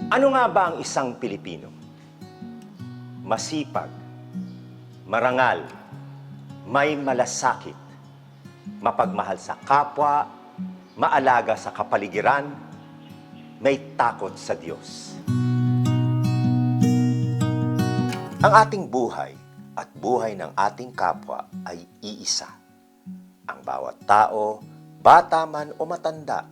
Ano nga ba ang isang Pilipino? Masipag, marangal, may malasakit, mapagmahal sa kapwa, maalaga sa kapaligiran, may takot sa Diyos. Ang ating buhay at buhay ng ating kapwa ay iisa. Ang bawat tao, bata man o matanda,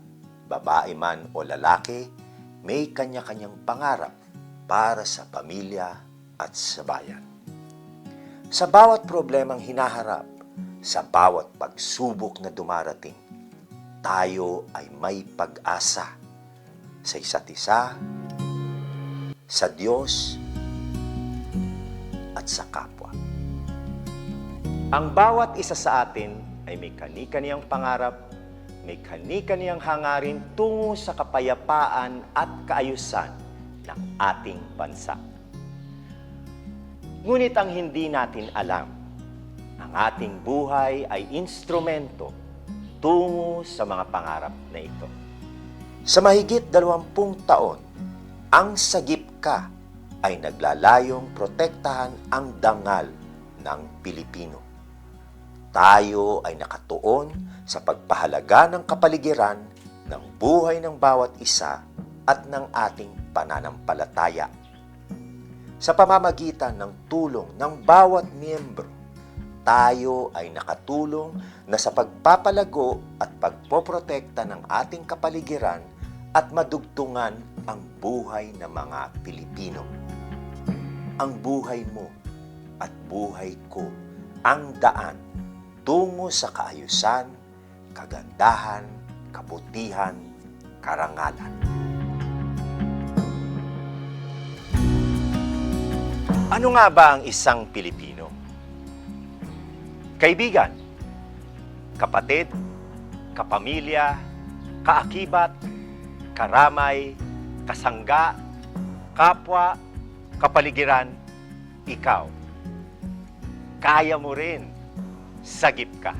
babae man o lalaki, may kanya-kanyang pangarap para sa pamilya at sa bayan. Sa bawat problemang hinaharap, sa bawat pagsubok na dumarating, tayo ay may pag-asa sa isa't isa, sa Diyos, at sa kapwa. Ang bawat isa sa atin ay may kani-kaniyang pangarap, may kani-kaniyang hangarin tungo sa kapayapaan at kaayusan ng ating bansa. Ngunit ang hindi natin alam, ang ating buhay ay instrumento tungo sa mga pangarap na ito. Sa mahigit 20 taon, ang Sagip Ka ay naglalayong protektahan ang dangal ng Pilipino. Tayo ay nakatuon sa pagpahalaga ng kapaligiran ng buhay ng bawat isa at ng ating pananampalataya. Sa pamamagitan ng tulong ng bawat miyembro, tayo ay nakatulong na sa pagpapalago at pagpoprotekta ng ating kapaligiran at madugtungan ang buhay ng mga Pilipino. Ang buhay mo at buhay ko ang daan tungo sa kaayusan, kagandahan, kabutihan, karangalan. Ano nga ba ang isang Pilipino? Kaibigan, kapatid, kapamilya, kaakibat, karamay, kasangga, kapwa, kapaligiran, ikaw. Kaya mo rin. Sagip ka.